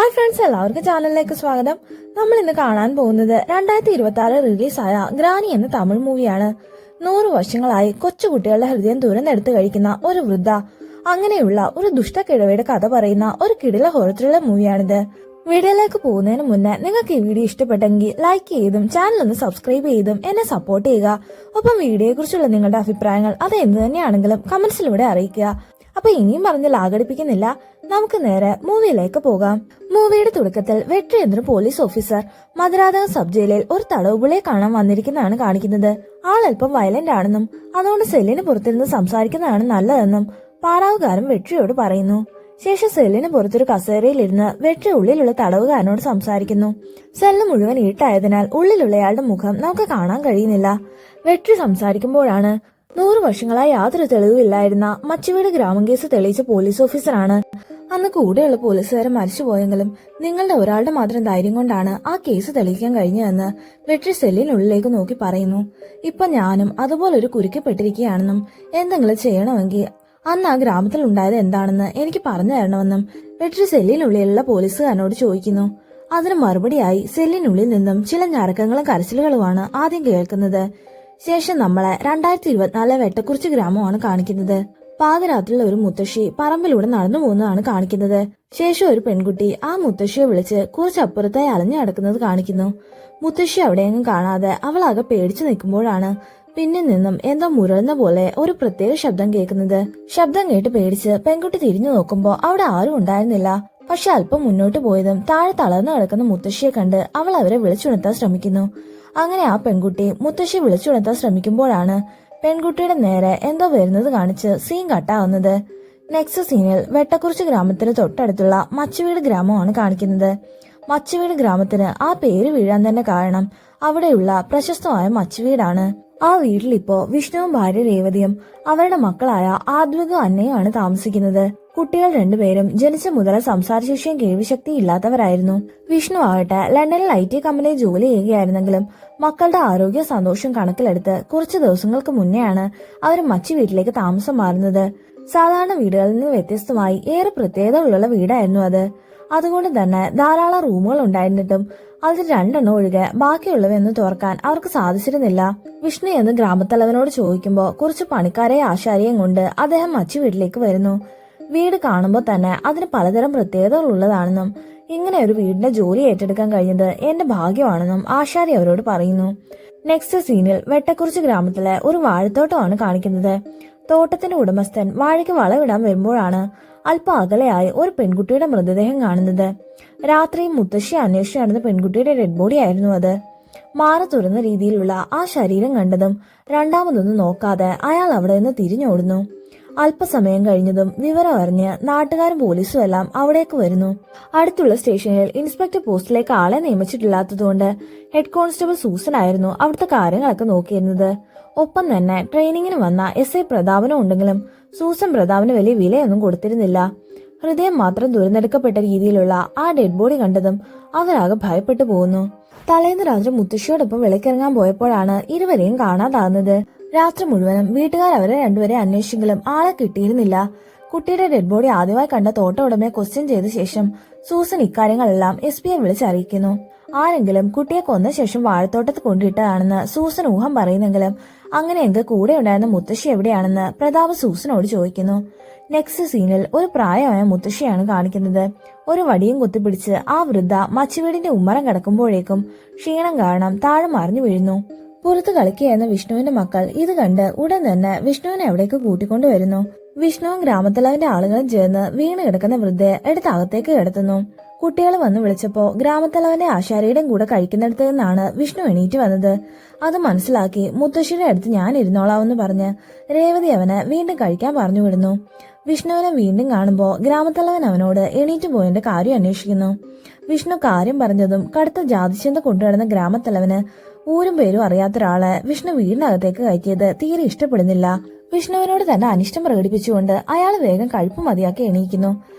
Hi friends, എല്ലാവർക്കും ചാനലിലേക്ക് സ്വാഗതം. നമ്മൾ ഇന്ന് കാണാൻ പോകുന്നത് 2026 റിലീസായ ഗ്രാനി എന്ന തമിഴ് മൂവിയാണ്. 100 വർഷങ്ങളായി കൊച്ചുകുട്ടികളുടെ ഹൃദയം തുറന്നെടുത്ത് കഴിക്കുന്ന ഒരു വൃദ്ധ, അങ്ങനെയുള്ള ഒരു ദുഷ്ടക്കിഴവയുടെ കഥ പറയുന്ന ഒരു കിടില ഹൊറർ ത്രില്ലർ മൂവിയാണിത്. വീഡിയോയിലേക്ക് പോകുന്നതിന് മുന്നേ നിങ്ങൾക്ക് ഈ വീഡിയോ ഇഷ്ടപ്പെട്ടെങ്കിൽ ലൈക്ക് ചെയ്തും ചാനൽ ഒന്ന് സബ്സ്ക്രൈബ് ചെയ്തും എന്നെ സപ്പോർട്ട് ചെയ്യുക. ഒപ്പം വീഡിയോയെ കുറിച്ചുള്ള നിങ്ങളുടെ അഭിപ്രായങ്ങൾ അത് എന്ത് തന്നെയാണെങ്കിലും കമന്റ്സിലൂടെ അറിയിക്കുക. അപ്പൊ ഇനിയും പറഞ്ഞ് ലാഗടിപ്പിക്കുന്നില്ല, നമുക്ക് നേരെ മൂവിയിലേക്ക് പോകാം. മൂവിയുടെ തുടക്കത്തിൽ വെട്രി എന്നൊരു പോലീസ് ഓഫീസർ മധുരാതകം സബ് ജയിലിൽ ഒരു തടവുപുള്ളിയെ കാണാൻ വന്നിരിക്കുന്നതാണ് കാണിക്കുന്നത്. ആളല്പം വയലന്റ് ആണെന്നും അതുകൊണ്ട് സെല്ലിന് പുറത്തിരുന്ന് സംസാരിക്കുന്നതാണ് നല്ലതെന്നും പാറാവുകാരൻ വെട്രിയോട് പറയുന്നു. ശേഷം സെല്ലിന് പുറത്തൊരു കസേരയിലിരുന്ന് വെട്രി ഉള്ളിലുള്ള തടവുകാരനോട് സംസാരിക്കുന്നു. സെല്ല് മുഴുവൻ ഇരുട്ടായതിനാൽ ഉള്ളിലുള്ളയാളുടെ മുഖം നമുക്ക് കാണാൻ കഴിയുന്നില്ല. വെട്രി സംസാരിക്കുമ്പോഴാണ് 100 വർഷങ്ങളായി യാതൊരു തെളിവില്ലായിരുന്ന മച്ചുവീട് ഗ്രാമം കേസ് തെളിയിച്ച പോലീസ് ഓഫീസറാണ്. അന്ന് കൂടെയുള്ള പോലീസുകാരൻ മരിച്ചുപോയെങ്കിലും നിങ്ങളുടെ ഒരാളുടെ മാത്രം ധൈര്യം കൊണ്ടാണ് ആ കേസ് തെളിയിക്കാൻ കഴിഞ്ഞതെന്ന് വെട്രി സെല്ലിനുള്ളിലേക്ക് നോക്കി പറയുന്നു. ഇപ്പൊ ഞാനും അതുപോലൊരു കുരുക്കപ്പെട്ടിരിക്കുകയാണെന്നും എന്തെങ്കിലും ചെയ്യണമെങ്കിൽ അന്ന് ആ ഗ്രാമത്തിൽ ഉണ്ടായത് എന്താണെന്ന് എനിക്ക് പറഞ്ഞു തരണമെന്നും വെട്രി സെല്ലിനുള്ളിലുള്ള പോലീസുകാരനോട് ചോദിക്കുന്നു. അതിന് മറുപടിയായി സെല്ലിനുള്ളിൽ നിന്നും ചില ഞരക്കങ്ങളും കരച്ചിലുകളുമാണ് ആദ്യം കേൾക്കുന്നത്. ശേഷം നമ്മളെ 2024 വെട്ടക്കുറിച്ച് ഗ്രാമമാണ് കാണിക്കുന്നത്. പാതിരാത്രിയിൽ ഒരു മുത്തശ്ശി പറമ്പിലൂടെ നടന്നു പോകുന്നതാണ് കാണിക്കുന്നത്. ശേഷം ഒരു പെൺകുട്ടി ആ മുത്തശ്ശിയെ വിളിച്ച് കുറച്ചപ്പുറത്തായി അലഞ്ഞു നടക്കുന്നത് കാണിക്കുന്നു. മുത്തശ്ശി അവിടെയെങ്കിലും കാണാതെ അവളാകെ പേടിച്ചു നിൽക്കുമ്പോഴാണ് പിന്നിൽ നിന്നും എന്തോ മുരളുന്ന പോലെ ഒരു പ്രത്യേക ശബ്ദം കേൾക്കുന്നത്. ശബ്ദം കേട്ട് പേടിച്ച് പെൺകുട്ടി തിരിഞ്ഞു നോക്കുമ്പോൾ അവിടെ ആരും ഉണ്ടായിരുന്നില്ല. പക്ഷെ അല്പം മുന്നോട്ട് പോയതും താഴെ തളർന്നു കിടക്കുന്ന മുത്തശ്ശിയെ കണ്ട് അവൾ അവരെ വിളിച്ചുണർത്താൻ ശ്രമിക്കുന്നു. അങ്ങനെ ആ പെൺകുട്ടി മുത്തശ്ശി വിളിച്ചുണർത്താൻ ശ്രമിക്കുമ്പോഴാണ് പെൺകുട്ടിയുടെ നേരെ എന്തോ വരുന്നത് കാണിച്ച് സീൻ കട്ടാവുന്നത്. നെക്സ്റ്റ് സീനിൽ വെട്ടക്കുറിച്ച് ഗ്രാമത്തിന് തൊട്ടടുത്തുള്ള മച്ചുവീട് ഗ്രാമമാണ് കാണിക്കുന്നത്. മച്ചുവീട് ഗ്രാമത്തിന് ആ പേര് വീഴാൻ തന്നെ കാരണം അവിടെയുള്ള പ്രശസ്തമായ മച്ചുവീടാണ്. ആ വീട്ടിലിപ്പോ വിഷ്ണുവും ഭാര്യ രേവതിയും അവരുടെ മക്കളായ ആദ്വിക അന്നയുമാണ് താമസിക്കുന്നത്. കുട്ടികൾ രണ്ടുപേരും ജനിച്ച മുതൽ സംസാരശേഷിയും കേൾവിശക്തിയും ഇല്ലാത്തവരായിരുന്നു. വിഷ്ണു ആകട്ടെ ലണ്ടനിൽ IT കമ്പനിയിൽ ജോലി ചെയ്യുകയായിരുന്നെങ്കിലും മക്കളുടെ ആരോഗ്യ സന്തോഷം കണക്കിലെടുത്ത് കുറച്ചു ദിവസങ്ങൾക്ക് മുന്നെയാണ് അവർ മച്ചു വീട്ടിലേക്ക് താമസം മാറുന്നത്. സാധാരണ വീടുകളിൽ നിന്ന് വ്യത്യസ്തമായി ഏറെ പ്രത്യേകതകളുള്ള വീടായിരുന്നു അത്. അതുകൊണ്ട് തന്നെ ധാരാളം റൂമുകൾ ഉണ്ടായിരുന്നിട്ടും അതിൽ 2 ഒഴികെ ബാക്കിയുള്ളവയൊന്ന് തുറക്കാൻ അവർക്ക് സാധിച്ചിരുന്നില്ല. വിഷ്ണു എന്ന് ഗ്രാമത്തലവനോട് ചോദിക്കുമ്പോൾ കുറച്ച് പണിക്കാരെ ആശാരിയും കൊണ്ട് അദ്ദേഹം മച്ചു വീട്ടിലേക്ക് വരുന്നു. വീട് കാണുമ്പോൾ തന്നെ അതിന് പലതരം പ്രത്യേകതകൾ ഉള്ളതാണെന്നും ഇങ്ങനെ ഒരു വീടിന്റെ ജോലി ഏറ്റെടുക്കാൻ കഴിഞ്ഞത് എന്റെ ഭാഗ്യമാണെന്നും ആശാരി അവരോട് പറയുന്നു. നെക്സ്റ്റ് സീനിൽ വെട്ടക്കുറിച്ച് ഗ്രാമത്തിലെ ഒരു വാഴത്തോട്ടമാണ് കാണിക്കുന്നത്. തോട്ടത്തിന്റെ ഉടമസ്ഥൻ വാഴയ്ക്ക് വളവിടാൻ വരുമ്പോഴാണ് അല്പം അകലെയായി ഒരു പെൺകുട്ടിയുടെ മൃതദേഹം കാണുന്നത്. രാത്രി മുത്തശ്ശി അന്വേഷിച്ചു നടന്ന പെൺകുട്ടിയുടെ ഡെഡ് ബോഡി ആയിരുന്നു അത്. മാറ തുറന്ന രീതിയിലുള്ള ആ ശരീരം കണ്ടതും രണ്ടാമതൊന്നും നോക്കാതെ അയാൾ അവിടെ നിന്ന് തിരിഞ്ഞോടുന്നു. അല്പസമയം കഴിഞ്ഞതും വിവരം അറിഞ്ഞ് നാട്ടുകാരും പോലീസും എല്ലാം അവിടേക്ക് വരുന്നു. അടുത്തുള്ള സ്റ്റേഷനിൽ ഇൻസ്പെക്ടർ പോസ്റ്റിലേക്ക് ആളെ നിയമിച്ചിട്ടില്ലാത്തതുകൊണ്ട് ഹെഡ് കോൺസ്റ്റബിൾ സൂസൻ ആയിരുന്നു അവിടുത്തെ കാര്യങ്ങളൊക്കെ നോക്കിയിരുന്നത്. ഒപ്പം തന്നെ ട്രെയിനിങ്ങിന് വന്ന SI പ്രതാപനും ഉണ്ടെങ്കിലും സൂസൻ പ്രതാപന് വലിയ വിലയൊന്നും കൊടുത്തിരുന്നില്ല. ഹൃദയം മാത്രം തുറന്നെടുക്കപ്പെട്ട രീതിയിലുള്ള ആ ഡെഡ് ബോഡി കണ്ടതും അവരാകെ ഭയപ്പെട്ടു പോകുന്നു. തലേന്ന് രാത്രി മുത്തശ്ശിയോടൊപ്പം വിളക്കിറങ്ങാൻ പോയപ്പോഴാണ് ഇരുവരെയും കാണാതാകുന്നത്. രാത്രി മുഴുവനും വീട്ടുകാർ അവരെ രണ്ടുപേരെ അന്വേഷിച്ചെങ്കിലും ആളെ കിട്ടിയിരുന്നില്ല. കുട്ടിയുടെ ഡെഡ് ബോഡി ആദ്യമായി കണ്ട തോട്ട ഉടമയെ ക്വസ്റ്റ്യൻ ചെയ്ത ശേഷം സൂസൻ ഇക്കാര്യങ്ങളെല്ലാം SPയെ വിളിച്ചറിയിക്കുന്നു. ആരെങ്കിലും കുട്ടിയെ കൊന്ന ശേഷം വാഴത്തോട്ടത്ത് കൊണ്ടിട്ടതാണെന്ന് സൂസൻ ഊഹം പറയുന്നെങ്കിലും അങ്ങനെയെങ്കിൽ കൂടെ ഉണ്ടായിരുന്ന മുത്തശ്ശി എവിടെയാണെന്ന് പ്രതാപ് സൂസനോട് ചോദിക്കുന്നു. നെക്സ്റ്റ് സീനിൽ ഒരു പ്രായമായ മുത്തശ്ശിയാണ് കാണിക്കുന്നത്. ഒരു വടിയും കുത്തിപ്പിടിച്ച് ആ വൃദ്ധ മച്ചുവീടിന്റെ ഉമ്മറം കിടക്കുമ്പോഴേക്കും ക്ഷീണം കാരണം താഴെ മറിഞ്ഞു വീഴുന്നു. പുറത്ത് കളിക്കുകയെന്ന വിഷ്ണുവിന്റെ മക്കൾ ഇത് കണ്ട് ഉടൻ തന്നെ വിഷ്ണുവിനെ അവിടേക്ക് കൂട്ടിക്കൊണ്ടുവരുന്നു. വിഷ്ണുവും ഗ്രാമത്തലവന്റെ ആളുകളും ചേർന്ന് വീണ് കിടക്കുന്ന വൃദ്ധയെ എടുത്ത് അകത്തേക്ക് കിടത്തുന്നു. കുട്ടികൾ വന്ന് വിളിച്ചപ്പോ ഗ്രാമത്തലവന്റെ ആശാരിയുടെയും കൂടെ കഴിക്കുന്നിടത്ത് നിന്നാണ് വിഷ്ണു എണീറ്റ് വന്നത്. അത് മനസ്സിലാക്കി മുത്തശ്ശിയുടെ അടുത്ത് ഞാൻ ഇരുന്നോളാവെന്ന് പറഞ്ഞ് രേവതി അവന് വീണ്ടും കഴിക്കാൻ പറഞ്ഞു വിടുന്നു. വിഷ്ണുവിനെ വീണ്ടും കാണുമ്പോൾ ഗ്രാമത്തലവൻ അവനോട് എണീറ്റ് പോയതിന്റെ കാര്യം അന്വേഷിക്കുന്നു. വിഷ്ണു കാര്യം പറഞ്ഞതും കടുത്ത ജാതിചിന്ത കൊണ്ടുവരുന്ന ഗ്രാമത്തലവന് ഊരും പേരും അറിയാത്തൊരാളെ വിഷ്ണു വീടിനകത്തേക്ക് കയറ്റിയത് തീരെ ഇഷ്ടപ്പെടുന്നില്ല. വിഷ്ണുവിനോട് തന്നെ അനിഷ്ടം പ്രകടിപ്പിച്ചുകൊണ്ട് അയാൾ വേഗം കഴിപ്പ് മതിയാക്കി എണീക്കുന്നു.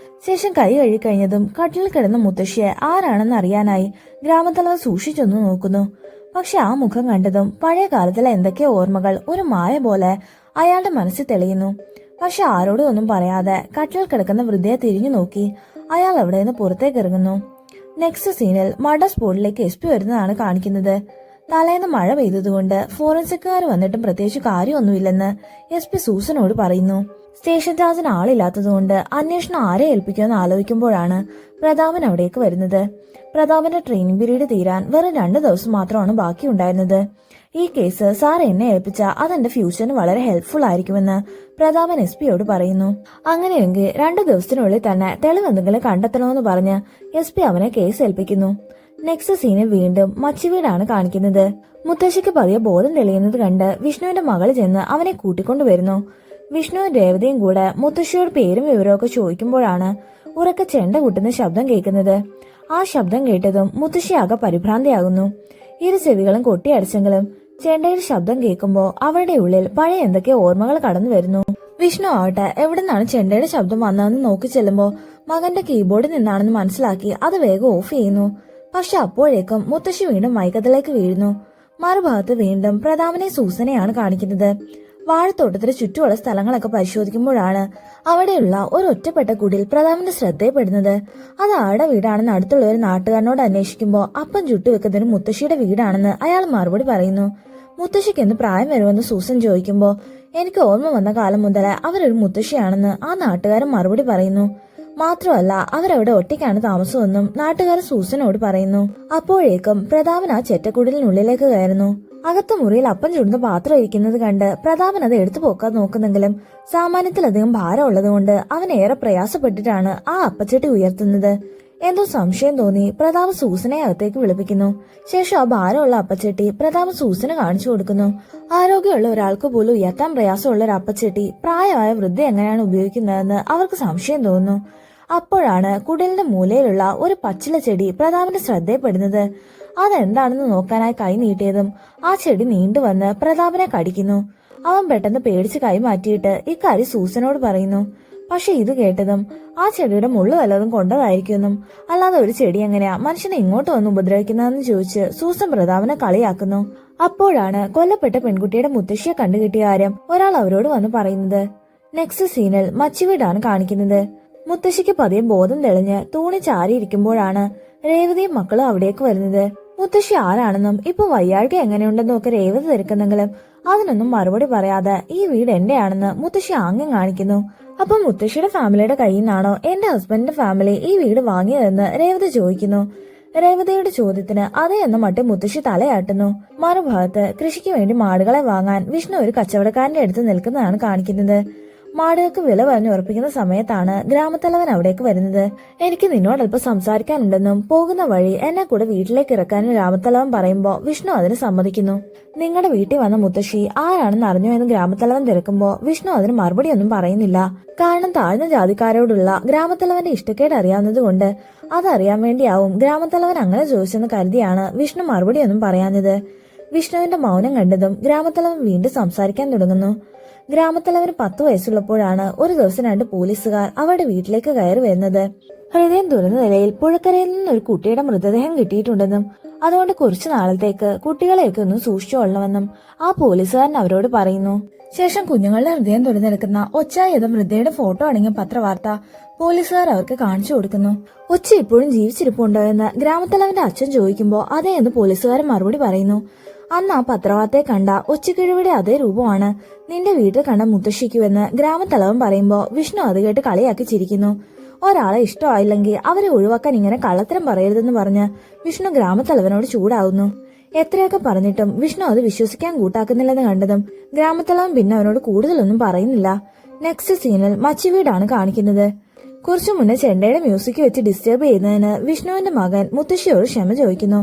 ശേഷം കൈ കഴുകിക്കഴിഞ്ഞതും കട്ടിലിൽ കിടന്ന മുത്തശ്ശിയെ ആരാണെന്ന് അറിയാനായി ഗ്രാമത്തലവൻ സൂക്ഷിച്ചൊന്നു നോക്കുന്നു. പക്ഷെ ആ മുഖം കണ്ടതും പഴയ കാലത്തിലെ എന്തൊക്കെയോ ഓർമ്മകൾ ഒരു മായ പോലെ അയാളുടെ മനസ്സിൽ തെളിയുന്നു. പക്ഷെ ആരോടും ഒന്നും പറയാതെ കട്ടിലിൽ കിടക്കുന്ന വൃദ്ധയെ തിരിഞ്ഞു നോക്കി അയാൾ അവിടെ നിന്ന് പുറത്തേക്ക് ഇറങ്ങുന്നു. നെക്സ്റ്റ് സീനിൽ മർഡർ സ്പോട്ടിലേക്ക് SP വരുന്നതാണ് കാണിക്കുന്നത്. തലേന്ന് മഴ പെയ്തതുകൊണ്ട് ഫോറൻസിക്കുകാർ വന്നിട്ടും പ്രത്യേകിച്ച് കാര്യമൊന്നുമില്ലെന്ന് SP സൂസനോട് പറയുന്നു. സ്റ്റേഷൻ ചാർജിന് ആളില്ലാത്തതുകൊണ്ട് അന്വേഷണം ആരെ ഏൽപ്പിക്കുമെന്ന് ആലോചിക്കുമ്പോഴാണ് പ്രതാപൻ അവിടേക്ക് വരുന്നത്. പ്രതാപന്റെ ട്രെയിനിങ് പീരീഡ് തീരാൻ വെറും 2 ദിവസം മാത്രമാണ് ബാക്കിയുണ്ടായിരുന്നത്. ഈ കേസ് സാർ എന്നെ ഏൽപ്പിച്ച അതെന്റെ ഫ്യൂച്ചറിന് വളരെ ഹെൽപ്ഫുൾ ആയിരിക്കുമെന്ന് പ്രതാപൻ SP പറയുന്നു. അങ്ങനെയെങ്കിൽ 2 ദിവസത്തിനുള്ളിൽ തന്നെ തെളിവെന്തെങ്കിലും കണ്ടെത്തണമെന്ന് പറഞ്ഞ് SP അവനെ കേസ് ഏൽപ്പിക്കുന്നു. നെക്സ്റ്റ് സീനിൽ വീണ്ടും മച്ചിവീടാണ് കാണിക്കുന്നത്. മുത്തശ്ശിക്ക് പതിയെ ബോധം തെളിയുന്നത് കണ്ട് വിഷ്ണുവിന്റെ മകൾ ചെന്ന് അവനെ കൂട്ടിക്കൊണ്ടുവരുന്നു. വിഷ്ണുവും രേവതിയും കൂടെ മുത്തശ്ശിയോട് പേരും വിവരമൊക്കെ ചോദിക്കുമ്പോഴാണ് ഉറക്കെ ചെണ്ട കൂട്ടുന്ന ശബ്ദം കേൾക്കുന്നത്. ആ ശബ്ദം കേട്ടതും മുത്തശ്ശി ആകെ പരിഭ്രാന്തിയാകുന്നു. ഇരു ചെവികളും കൊട്ടിയടച്ചെങ്കിലും ചെണ്ടയുടെ ശബ്ദം കേൾക്കുമ്പോൾ അവരുടെ ഉള്ളിൽ പഴയ എന്തൊക്കെ ഓർമ്മകൾ കടന്നു വരുന്നു. വിഷ്ണു ആവട്ടെ എവിടെ നിന്നാണ് ചെണ്ടയുടെ ശബ്ദം വന്നതെന്ന് നോക്കി ചെല്ലുമ്പോൾ മകന്റെ കീബോർഡിൽ നിന്നാണെന്ന് മനസ്സിലാക്കി അത് വേഗം ഓഫ് ചെയ്യുന്നു. പക്ഷെ അപ്പോഴേക്കും മുത്തശ്ശി വീണ്ടും മയക്കത്തിലേക്ക് വീഴുന്നു. മറുഭാഗത്ത് വീണ്ടും പ്രതാപനെ സൂസനെയാണ് കാണിക്കുന്നത്. വാഴത്തോട്ടത്തിന് ചുറ്റുമുള്ള സ്ഥലങ്ങളൊക്കെ പരിശോധിക്കുമ്പോഴാണ് അവിടെയുള്ള ഒരു ഒറ്റപ്പെട്ട കുടിൽ പ്രതാപന്റെ ശ്രദ്ധയിൽപ്പെടുന്നത്. അത് ആരുടെ വീടാണെന്ന് അടുത്തുള്ള ഒരു നാട്ടുകാരനോട് അന്വേഷിക്കുമ്പോൾ അപ്പം ചുട്ടുവെക്കുന്നതിന് മുത്തശ്ശിയുടെ വീടാണെന്ന് അയാൾ മറുപടി പറയുന്നു. മുത്തശ്ശിക്ക് എന്ന് പ്രായം വരുമെന്ന് സൂസൻ ചോദിക്കുമ്പോൾ എനിക്ക് ഓർമ്മ വന്ന കാലം മുതലേ അവരൊരു മുത്തശ്ശിയാണെന്ന് ആ നാട്ടുകാരൻ മറുപടി പറയുന്നു. മാത്രമല്ല അവരവിടെ ഒറ്റയ്ക്കാണ് താമസമെന്നും നാട്ടുകാരൻ സൂസനോട് പറയുന്നു. അപ്പോഴേക്കും പ്രതാപൻ ആ ചെറ്റക്കുടിലിനുള്ളിലേക്ക് കയറുന്നു. അകത്ത മുറിയിൽ അപ്പം ചുടുന്ന പാത്രം ഇരിക്കുന്നത് കണ്ട് പ്രതാപൻ അത് എടുത്തു പോക്കാൻ നോക്കുന്നെങ്കിലും സാമാന്യത്തിലധികം ഭാരം ഉള്ളതുകൊണ്ട് അവൻ ഏറെ പ്രയാസപ്പെട്ടിട്ടാണ് ആ അപ്പച്ചട്ടി ഉയർത്തുന്നത്. എന്തോ സംശയം തോന്നി പ്രതാപൻ സൂസനെ അകത്തേക്ക് വിളിപ്പിക്കുന്നു. ശേഷം ആ ഭാരമുള്ള അപ്പച്ചട്ടി പ്രതാപൻ സൂസന് കാണിച്ചു കൊടുക്കുന്നു. ആരോഗ്യമുള്ള ഒരാൾക്ക് പോലും ഉയർത്താൻ പ്രയാസമുള്ള ഒരു അപ്പച്ചട്ടി പ്രായമായ വൃദ്ധ എങ്ങനെയാണ് ഉപയോഗിക്കുന്നതെന്ന് അവർക്ക് സംശയം തോന്നുന്നു. അപ്പോഴാണ് കുടിലിന്റെ മൂലയിലുള്ള ഒരു പച്ചില ചെടി പ്രതാപന്റെ ശ്രദ്ധയിൽപ്പെടുന്നത്. അതെന്താണെന്ന് നോക്കാനായി കൈ നീട്ടിയതും ആ ചെടി നീണ്ടുവന്ന് പ്രതാപനെ കടിക്കുന്നു. അവൻ പെട്ടെന്ന് പേടിച്ച് കൈ മാറ്റിയിട്ട് ഇക്കാര്യം സൂസനോട് പറയുന്നു. പക്ഷെ ഇത് കേട്ടതും ആ ചെടിയുടെ മുള്ളു വല്ലതും കൊണ്ടതായിരിക്കുമെന്നും അല്ലാതെ ഒരു ചെടി എങ്ങനെയാ മനുഷ്യനെ ഇങ്ങോട്ട് വന്ന് ഉപദ്രവിക്കുന്നതെന്ന് ചോദിച്ച് സൂസൻ പ്രതാപനെ കളിയാക്കുന്നു. അപ്പോഴാണ് കൊല്ലപ്പെട്ട പെൺകുട്ടിയുടെ മുത്തശ്ശിയെ കണ്ടുകിട്ടിയ കാര്യം ഒരാൾ അവരോട് വന്ന് പറയുന്നത്. നെക്സ്റ്റ് സീനിൽ മച്ചിവീടാണ് കാണിക്കുന്നത്. മുത്തശ്ശിക്ക് പതിയെ ബോധം തെളിഞ്ഞ് തൂണി ചാരിയിരിക്കുമ്പോഴാണ് രേവതിയും മക്കളും അവിടേക്ക് വരുന്നത്. മുത്തശ്ശി ആരാണെന്നും ഇപ്പൊ വയ്യാഴ്ക എങ്ങനെയുണ്ടെന്നും ഒക്കെ രേവതി തിരക്കുന്നെങ്കിലും അതിനൊന്നും മറുപടി പറയാതെ ഈ വീട് എന്റെയാണെന്ന് മുത്തശ്ശി ആംഗ്യം കാണിക്കുന്നു. അപ്പൊ മുത്തശ്ശിയുടെ ഫാമിലിയുടെ കയ്യിൽ നിന്നാണോ എന്റെ ഹസ്ബൻഡിന്റെ ഫാമിലി ഈ വീട് വാങ്ങിയതെന്ന് രേവതി ചോദിക്കുന്നു. രേവതിയുടെ ചോദ്യത്തിന് അതേ എന്ന മട്ടിൽ മുത്തശ്ശി തലയാട്ടുന്നു. മറുഭാഗത്ത് കൃഷിക്ക് വേണ്ടി മാടുകളെ വാങ്ങാൻ വിഷ്ണു ഒരു കച്ചവടക്കാരന്റെ അടുത്ത് നിൽക്കുന്നതാണ് കാണിക്കുന്നത്. മാടുകൾക്ക് വില പറഞ്ഞ് ഉറപ്പിക്കുന്ന സമയത്താണ് ഗ്രാമത്തലവൻ അവിടേക്ക് വരുന്നത്. എനിക്ക് നിന്നോട് അല്പം സംസാരിക്കാനുണ്ടെന്നും പോകുന്ന വഴി എന്നെ കൂടെ വീട്ടിലേക്ക് ഇറക്കാനും ഗ്രാമത്തലവൻ പറയുമ്പോൾ വിഷ്ണു അതിന് സമ്മതിക്കുന്നു. നിങ്ങളുടെ വീട്ടിൽ വന്ന മുത്തശ്ശി ആരാണെന്ന് അറിഞ്ഞോ എന്ന് ഗ്രാമത്തലവൻ തിരക്കുമ്പോൾ വിഷ്ണു അതിന് മറുപടി ഒന്നും പറയുന്നില്ല. കാരണം താഴ്ന്ന ജാതിക്കാരോടുള്ള ഗ്രാമത്തലവന്റെ ഇഷ്ടക്കേട് അറിയാവുന്നത് കൊണ്ട് അതറിയാൻ വേണ്ടിയാവും ഗ്രാമത്തലവൻ അങ്ങനെ ചോദിച്ചെന്ന് കരുതിയാണ് വിഷ്ണു മറുപടി ഒന്നും പറയാഞ്ഞത്. വിഷ്ണുവിന്റെ മൗനം കണ്ടതും ഗ്രാമത്തലവൻ വീണ്ടും സംസാരിക്കാൻ തുടങ്ങുന്നു. ഗ്രാമത്തലവന് 10 വയസ്സുള്ളപ്പോഴാണ് ഒരു ദിവസം 2 പോലീസുകാർ അവരുടെ വീട്ടിലേക്ക് കയറി വരുന്നത്. ഹൃദയം തുറന്ന നിലയിൽ പുഴക്കരയിൽ നിന്നൊരു കുട്ടിയുടെ മൃതദേഹം കിട്ടിയിട്ടുണ്ടെന്നും അതുകൊണ്ട് കുറച്ചു നാളത്തേക്ക് കുട്ടികളെയൊക്കെ ഒന്ന് സൂക്ഷിച്ചുകൊള്ളണമെന്നും ആ പോലീസുകാരൻ അവരോട് പറയുന്നു. ശേഷം കുഞ്ഞുങ്ങളുടെ ഹൃദയം തുറന്നെടുക്കുന്ന ഒച്ചായത മൃതയുടെ ഫോട്ടോ അടങ്ങിയ പത്രവാർത്ത പോലീസുകാർ അവർക്ക് കാണിച്ചു കൊടുക്കുന്നു. ഒച്ച ഇപ്പോഴും ജീവിച്ചിരിപ്പുണ്ടോ എന്ന് ഗ്രാമത്തലവന്റെ അച്ഛൻ ചോദിക്കുമ്പോൾ അതേ എന്ന് പോലീസുകാരൻ മറുപടി പറയുന്നു. അന്ന് ആ പത്രവാർത്തയെ കണ്ട ഒച്ചക്കിഴവിടെ അതേ രൂപമാണ് നിന്റെ വീട്ടിൽ കണ്ട മുത്തശ്ശിക്കുവെന്ന് ഗ്രാമത്തലവൻ പറയുമ്പോൾ വിഷ്ണു അത് കേട്ട് കളിയാക്കി ചിരിക്കുന്നു. ഒരാളെ ഇഷ്ടമായില്ലെങ്കിൽ അവരെ ഒഴിവാക്കാൻ ഇങ്ങനെ കള്ളത്തരം പറയരുതെന്ന് പറഞ്ഞ് വിഷ്ണു ഗ്രാമത്തലവനോട് ചൂടാവുന്നു. എത്രയൊക്കെ പറഞ്ഞിട്ടും വിഷ്ണു അത് വിശ്വസിക്കാൻ കൂട്ടാക്കുന്നില്ലെന്ന് കണ്ടതും ഗ്രാമത്തലവൻ പിന്നെ അവനോട് കൂടുതലൊന്നും പറയുന്നില്ല. നെക്സ്റ്റ് സീനിൽ മച്ചിവീടാണ് കാണിക്കുന്നത്. കുറച്ചു മുന്നേ ചെണ്ടയുടെ മ്യൂസിക് വെച്ച് ഡിസ്റ്റർബ് ചെയ്യുന്നതിന് വിഷ്ണുവിന്റെ മകൻ മുത്തശ്ശിയോട് ക്ഷമ ചോദിക്കുന്നു.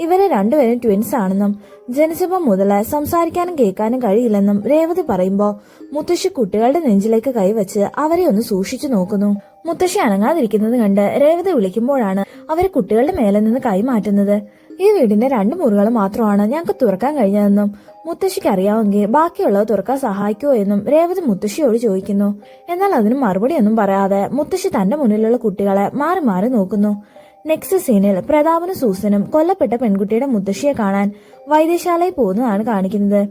ഇവരെ രണ്ടുപേരും ട്വിൻസ് ആണെന്നും ജനിച്ചപ്പം മുതല് സംസാരിക്കാനും കേൾക്കാനും കഴിയില്ലെന്നും രേവതി പറയുമ്പോ മുത്തശ്ശി കുട്ടികളുടെ നെഞ്ചിലേക്ക് കൈവച്ച് അവരെ ഒന്ന് സൂക്ഷിച്ചു നോക്കുന്നു. മുത്തശ്ശി അനങ്ങാതിരിക്കുന്നത് കണ്ട് രേവതി വിളിക്കുമ്പോഴാണ് അവരെ കുട്ടികളുടെ മേലെ നിന്ന് കൈമാറ്റുന്നത്. ഈ വീടിന്റെ 2 മുറികൾ മാത്രമാണ് ഞങ്ങൾക്ക് തുറക്കാൻ കഴിഞ്ഞതെന്നും മുത്തശ്ശിക്ക് അറിയാമെങ്കിൽ ബാക്കിയുള്ളത് തുറക്കാൻ സഹായിക്കുമോ എന്നും രേവതി മുത്തശ്ശിയോട് ചോദിക്കുന്നു. എന്നാൽ അതിന് മറുപടിയൊന്നും പറയാതെ മുത്തശ്ശി തന്റെ മുന്നിലുള്ള കുട്ടികളെ മാറി മാറി നോക്കുന്നു. നെക്സ്റ്റ് സീനിൽ പ്രതാപനും സൂസനും കൊല്ലപ്പെട്ട പെൺകുട്ടിയുടെ മുത്തശ്ശിയെ കാണാൻ വൈദ്യശാലയിൽ പോകുന്നതാണ് കാണിക്കുന്നത്.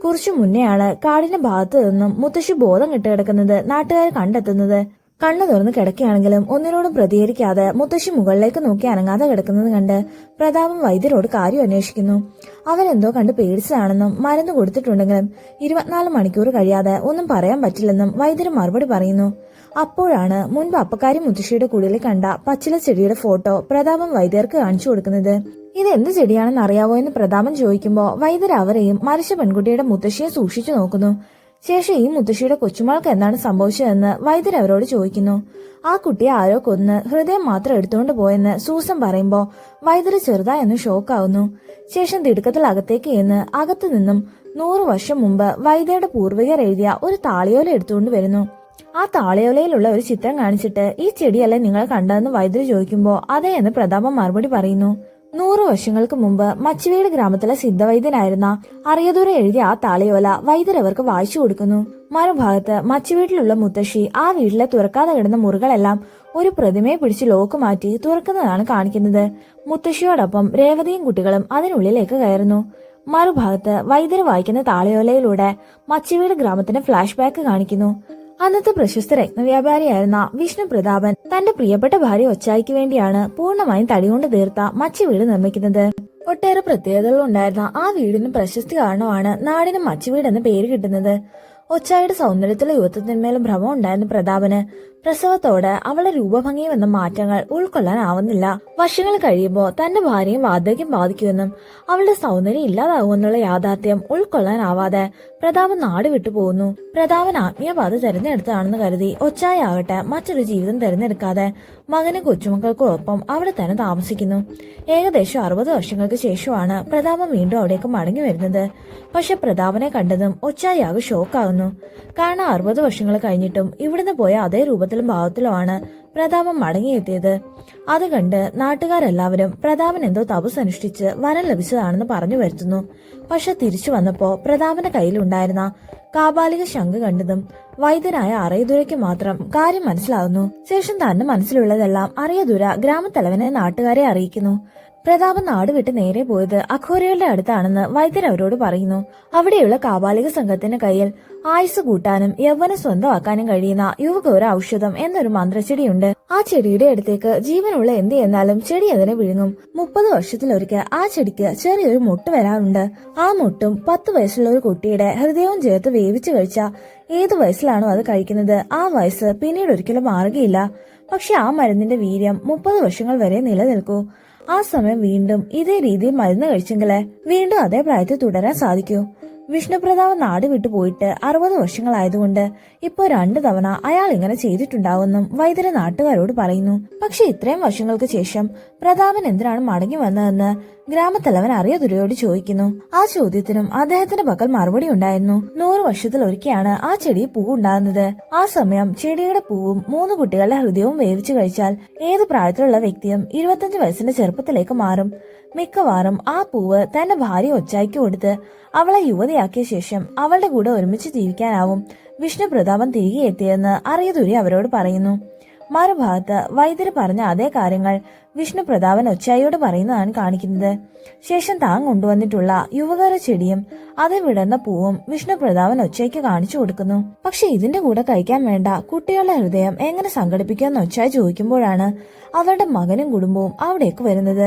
കുറച്ചു മുന്നെയാണ് കാടിന്റെ ഭാഗത്ത് നിന്നും മുത്തശ്ശി ബോധം കെട്ട് കിടക്കുന്നത് നാട്ടുകാർ കണ്ടെത്തുന്നത്. കണ്ണു തുറന്ന് കിടക്കുകയാണെങ്കിലും ഒന്നിനോടും പ്രതികരിക്കാതെ മുത്തശ്ശി മുകളിലേക്ക് നോക്കി അനങ്ങാതെ കിടക്കുന്നത് കണ്ട് പ്രതാപൻ വൈദ്യരോട് കാര്യം അന്വേഷിക്കുന്നു. അവരെന്തോ കണ്ട് പേടിച്ചതാണെന്നും മരുന്ന് കൊടുത്തിട്ടുണ്ടെങ്കിലും 24 മണിക്കൂർ കഴിയാതെ ഒന്നും പറയാൻ പറ്റില്ലെന്നും വൈദ്യര് മറുപടി പറയുന്നു. അപ്പോഴാണ് മുൻപ് അപ്പക്കാരി മുത്തശ്ശിയുടെ കുടിലിൽ കണ്ട പച്ചില ചെടിയുടെ ഫോട്ടോ പ്രതാപൻ വൈദ്യർക്ക് കാണിച്ചു കൊടുക്കുന്നത്. ഇത് എന്ത് ചെടിയാണെന്ന് അറിയാവോ എന്ന് പ്രതാപൻ ചോദിക്കുമ്പോൾ വൈദ്യർ അവരെയും മരിച്ച പെൺകുട്ടിയുടെ മുത്തശ്ശിയെ സൂക്ഷിച്ചു നോക്കുന്നു. ശേഷം ഈ മുത്തശ്ശിയുടെ കൊച്ചുമൾക്ക് എന്താണ് സംഭവിച്ചതെന്ന് വൈദ്യർ അവരോട് ചോദിക്കുന്നു. ആ കുട്ടിയെ ആരോ കൊന്ന് ഹൃദയം മാത്രം എടുത്തുകൊണ്ട് പോയെന്ന് സൂസൻ പറയുമ്പോൾ വൈദ്യര് ചെറുതായെന്ന് ഷോക്കാവുന്നു. ശേഷം തിടുക്കത്തിൽ അകത്തേക്ക് ചെന്ന് അകത്തു നിന്നും 100 വർഷം മുമ്പ് വൈദ്യരുടെ പൂർവികർ എഴുതിയ ഒരു താളിയോല എടുത്തുകൊണ്ട് വരുന്നു. ആ താളിയോലയിലുള്ള ഒരു ചിത്രം കാണിച്ചിട്ട് ഈ ചെടിയല്ലേ നിങ്ങൾ കണ്ടതെന്ന് വൈദ്യര് ചോദിക്കുമ്പോൾ അതെ എന്ന് പ്രതാപൻ മറുപടി പറയുന്നു. 100 വർഷങ്ങൾക്ക് മുമ്പ് മച്ചുവീട് ഗ്രാമത്തിലെ സിദ്ധവൈദ്യനായിരുന്ന അറിയദൂരെ എഴുതിയ ആ താളിയോല വൈദ്യരവർക്ക് വായിച്ചു കൊടുക്കുന്നു. മറുഭാഗത്ത് മച്ചുവീട്ടിലുള്ള മുത്തശ്ശി ആ വീട്ടിലെ തുറക്കാതെ കിടന്ന മുറികളെല്ലാം ഒരു പ്രതിമയെ പിടിച്ച് ലോക്ക് മാറ്റി തുറക്കുന്നതാണ് കാണിക്കുന്നത്. മുത്തശ്ശിയോടൊപ്പം രേവതിയും കുട്ടികളും അതിനുള്ളിലേക്ക് കയറുന്നു. മറുഭാഗത്ത് വൈദ്യര് വായിക്കുന്ന താളിയോലയിലൂടെ മച്ചുവീട് ഗ്രാമത്തിന്റെ ഫ്ലാഷ് ബാക്ക് കാണിക്കുന്നു. അന്നത്തെ പ്രശസ്ത രത്നവ്യാപാരിയായിരുന്ന വിഷ്ണു പ്രതാപൻ തന്റെ പ്രിയപ്പെട്ട ഭാര്യ ഒച്ചായിക്ക് വേണ്ടിയാണ് പൂർണ്ണമായും തടികൊണ്ട് തീർത്ത മച്ചു വീട് നിർമ്മിക്കുന്നത്. ഒട്ടേറെ പ്രത്യേകതകൾ ഉണ്ടായിരുന്ന ആ വീടിന് പ്രശസ്തി കാരണമാണ് നാടിന് മച്ചുവീട് എന്ന പേര് കിട്ടുന്നത്. ഒച്ചായിയുടെ സൗന്ദര്യത്തിലെ യുവത്വത്തിന്മേലും ഭ്രമം ഉണ്ടായിരുന്ന പ്രതാപന് പ്രസവത്തോടെ അവളുടെ രൂപഭംഗിയും എന്ന മാറ്റങ്ങൾ ഉൾക്കൊള്ളാനാവുന്നില്ല. വർഷങ്ങൾ കഴിയുമ്പോൾ തന്റെ ഭാര്യയും വാർദ്ധക്യം ബാധിക്കുമെന്നും അവളുടെ സൗന്ദര്യം ഇല്ലാതാവുമെന്നുള്ള യാഥാർത്ഥ്യം ഉൾക്കൊള്ളാനാവാതെ പ്രതാപൻ നാട് വിട്ടുപോകുന്നു. പ്രതാപൻ ആത്മീയപാത തെരഞ്ഞെടുത്തതാണെന്ന് കരുതി ഒച്ചായി ആകട്ടെ മറ്റൊരു ജീവിതം തെരഞ്ഞെടുക്കാതെ മകനും കൊച്ചുമക്കൾക്കൊപ്പം അവിടെ തന്നെ താമസിക്കുന്നു. ഏകദേശം 60 വർഷങ്ങൾക്ക് ശേഷമാണ് പ്രതാപൻ വീണ്ടും അവിടേക്ക് മടങ്ങി വരുന്നത്. പക്ഷെ പ്രതാപനെ കണ്ടതും ഒച്ചായി ആകെ ഷോക്കാകുന്നു. കാരണം 60 വർഷങ്ങൾ കഴിഞ്ഞിട്ടും ഇവിടുന്ന് പോയ അതേ രൂപത്തിലും ഭാവത്തിലുമാണ് പ്രതാപൻ മടങ്ങിയെത്തിയത്. അത് കണ്ട് നാട്ടുകാരെല്ലാവരും പ്രതാപൻ എന്തോ തപസ് അനുഷ്ഠിച്ച് വരം ലഭിച്ചതാണെന്ന് പറഞ്ഞു വരുത്തുന്നു. പക്ഷെ തിരിച്ചു വന്നപ്പോ പ്രതാപന്റെ കയ്യിലുണ്ടായിരുന്ന കാപാലിക ശംഖ് കണ്ടതും വൈദ്യനായ അറിയദുരയ്ക്ക് മാത്രം കാര്യം മനസ്സിലാവുന്നു. ശേഷം തന്റെ മനസ്സിലുള്ളതെല്ലാം അറിയദുര ഗ്രാമത്തലവനെ നാട്ടുകാരെ അറിയിക്കുന്നു. പ്രതാപൻ നാട് വിട്ട് നേരെ പോയത് അഘോരകളുടെ അടുത്താണെന്ന് വൈദ്യർ അവരോട് പറയുന്നു. അവിടെയുള്ള കാപാലിക സംഘത്തിന്റെ കയ്യിൽ ആയുസ് കൂട്ടാനും യൗവനം സ്വന്തമാക്കാനും കഴിയുന്ന യുവകോര ഔഷധം എന്നൊരു മന്ത്രച്ചെടിയുണ്ട്. ആ ചെടിയുടെ അടുത്തേക്ക് ജീവനുള്ള എന്ത് എന്നാലും ചെടി അതിനെ വിഴുങ്ങും. 30 വർഷത്തിലൊരിക്കൽ ആ ചെടിക്ക് ചെറിയൊരു മുട്ട് വരാറുണ്ട്. ആ മുട്ടും 10 വയസ്സുള്ള ഒരു കുട്ടിയുടെ ഹൃദയവും ചേർത്ത് വേവിച്ചു കഴിച്ച ഏത് വയസ്സിലാണോ അത് കഴിക്കുന്നത് ആ വയസ്സ് പിന്നീട് ഒരിക്കലും മാറുകയില്ല. പക്ഷെ ആ മരുന്നിന്റെ വീര്യം 30 വർഷങ്ങൾ വരെ നിലനിൽക്കൂ. ആ സമയം വീണ്ടും ഇതേ രീതിയിൽ മരുന്ന് കഴിച്ചെങ്കിലേ വീണ്ടും അതേ പ്രായത്തിൽ തുടരാൻ സാധിക്കൂ. വിഷ്ണുപ്രതാപൻ നാട് വിട്ടു പോയിട്ട് 60 വർഷങ്ങളായതുകൊണ്ട് ഇപ്പോ 2 തവണ അയാൾ ഇങ്ങനെ ചെയ്തിട്ടുണ്ടാവുമെന്നും വൈദ്യര് നാട്ടുകാരോട് പറയുന്നു. പക്ഷെ ഇത്രയും വർഷങ്ങൾക്ക് ശേഷം പ്രതാപൻ എന്തിനാണ് മടങ്ങി വന്നതെന്ന് ഗ്രാമത്തലവൻ അറിയദുരയോട് ചോദിക്കുന്നു. ആ ചോദ്യത്തിനും അദ്ദേഹത്തിന്റെ പക്കൽ മറുപടി ഉണ്ടായിരുന്നു. 100 വർഷത്തിൽ ഒരിക്കലാണ് ആ ചെടിയിൽ പൂ ഉണ്ടാകുന്നത്. ആ സമയം ചെടിയുടെ പൂവും 3 കുട്ടികളുടെ ഹൃദയവും വേവിച്ചു കഴിച്ചാൽ ഏത് പ്രായത്തിലുള്ള വ്യക്തിയും 25 വയസ്സിന്റെ ചെറുപ്പത്തിലേക്ക് മാറും. മിക്കവാറും ആ പൂവ് തന്റെ ഭാര്യ ഒച്ചായിക്ക് കൊടുത്ത് അവളെ യുവതിയാക്കിയ ശേഷം അവളുടെ കൂടെ ഒരുമിച്ച് ജീവിക്കാനാവും വിഷ്ണു പ്രതാപൻ തിരികെ എത്തിയെന്ന് അറിയദുരി അവരോട് പറയുന്നു. മറുഭാഗത്ത് വൈദ്യര് പറഞ്ഞ അതേ കാര്യങ്ങൾ വിഷ്ണു പ്രതാപൻ ഒച്ചായിയോട് പറയുന്നതാണ് കാണിക്കുന്നത്. ശേഷം താൻ കൊണ്ടുവന്നിട്ടുള്ള യുവകര ചെടിയും അത് വിടർന്ന പൂവും വിഷ്ണു പ്രതാപൻ ഒച്ചായിക്ക് കാണിച്ചു കൊടുക്കുന്നു. പക്ഷെ ഇതിന്റെ കൂടെ കഴിക്കാൻ വേണ്ട കുട്ടികളുടെ ഹൃദയം എങ്ങനെ സംഘടിപ്പിക്കുമെന്ന് ഒച്ചായി ചോദിക്കുമ്പോഴാണ് അവരുടെ മകനും കുടുംബവും അവിടേക്ക് വരുന്നത്.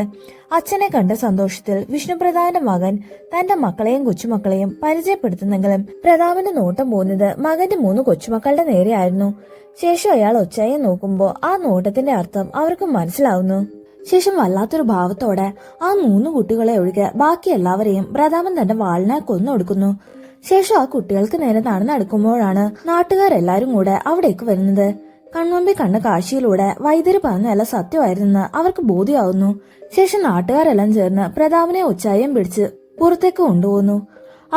അച്ഛനെ കണ്ട സന്തോഷത്തിൽ വിഷ്ണുപ്രതാപന്റെ മകൻ തന്റെ മക്കളെയും കൊച്ചുമക്കളെയും പരിചയപ്പെടുത്തുന്നെങ്കിലും പ്രതാപന്റെ നോട്ടം പോകുന്നത് മകന്റെ 3 കൊച്ചുമക്കളുടെ നേരെയായിരുന്നു. ശേഷം അയാൾ ഒച്ചായെ നോക്കുമ്പോൾ ആ നോട്ടത്തിന്റെ അർത്ഥം അവർക്ക് മനസ്സിലാവുന്നു. ശേഷം വല്ലാത്തൊരു ഭാവത്തോടെ ആ 3 കുട്ടികളെ ഒഴികെ ബാക്കി എല്ലാവരെയും പ്രതാപൻ തന്റെ വാളിനാൽ കൊന്നൊടുക്കുന്നു. ശേഷം ആ കുട്ടികൾക്ക് നേരെ നടന്നെടുക്കുമ്പോഴാണ് നാട്ടുകാരെല്ലാരും കൂടെ അവിടേക്ക് വരുന്നത്. കൺമുമ്പിൽ കണ്ട കാഴ്ചയിലൂടെ വൈദ്യര് പറഞ്ഞല്ല സത്യമായിരുന്നെന്ന് അവർക്ക് ബോധ്യമാവുന്നു. ശേഷം നാട്ടുകാരെല്ലാം ചേർന്ന് പ്രതാപനെ ഒച്ചായം പിടിച്ച് പുറത്തേക്ക് കൊണ്ടുപോകുന്നു.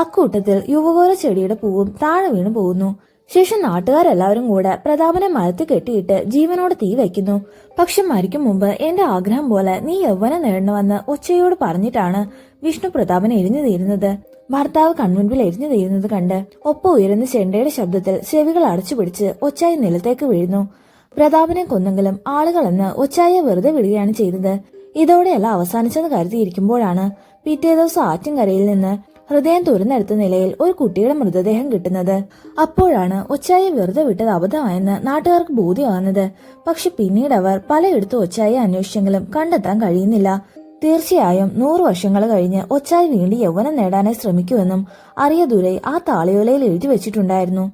അക്കൂട്ടത്തിൽ യുവകോര ചെടിയുടെ പൂവും താഴെ വീണു പോകുന്നു. ശേഷം നാട്ടുകാരെല്ലാവരും കൂടെ പ്രതാപനെ മരത്തിൽ കെട്ടിയിട്ട് ജീവനോട് തീ വയ്ക്കുന്നു. പക്ഷെ മരിക്കും മുമ്പ് എന്റെ ആഗ്രഹം പോലെ നീ യൗവനം നേടണമെന്ന് ഒച്ചയോട് പറഞ്ഞിട്ടാണ് വിഷ്ണു പ്രതാപൻ എരിഞ്ഞു തീരുന്നത്. ഭർത്താവ് കൺമുൻപിൽ എരിഞ്ഞു തീരുന്നത് കണ്ട് ഒപ്പം ഉയരുന്ന ചെണ്ടയുടെ ശബ്ദത്തിൽ ചെവികൾ അടച്ചുപിടിച്ച് ഒച്ചായി നിലത്തേക്ക് വീഴുന്നു. പ്രതാപനെ കൊന്നെങ്കിലും ആളുകളെന്ന് ഒച്ചായെ വെറുതെ വിടുകയാണ് ചെയ്തത്. ഇതോടെയല്ല അവസാനിച്ചെന്ന് കരുതിയിരിക്കുമ്പോഴാണ് പിറ്റേ ദിവസം ആറ്റിൻകരയിൽ നിന്ന് ഹൃദയം തുറന്നെടുത്ത നിലയിൽ ഒരു കുട്ടിയുടെ മൃതദേഹം കിട്ടുന്നത്. അപ്പോഴാണ് ഒച്ചായെ വെറുതെ വിട്ടത് അബദ്ധമായെന്ന് നാട്ടുകാർക്ക് ബോധ്യമാകുന്നത്. പക്ഷെ പിന്നീട് അവർ പലയിടത്തും ഒച്ചായെ അന്വേഷിച്ചെങ്കിലും കണ്ടെത്താൻ കഴിയുന്നില്ല. തീർച്ചയായും 100 വർഷങ്ങൾ കഴിഞ്ഞ് ഒച്ചായി വീണ്ടും യൗവനം നേടാനായി ശ്രമിക്കുമെന്നും അറിയദൂരെ ആ താളിയോലയിൽ എഴുതി വെച്ചിട്ടുണ്ടായിരുന്നു.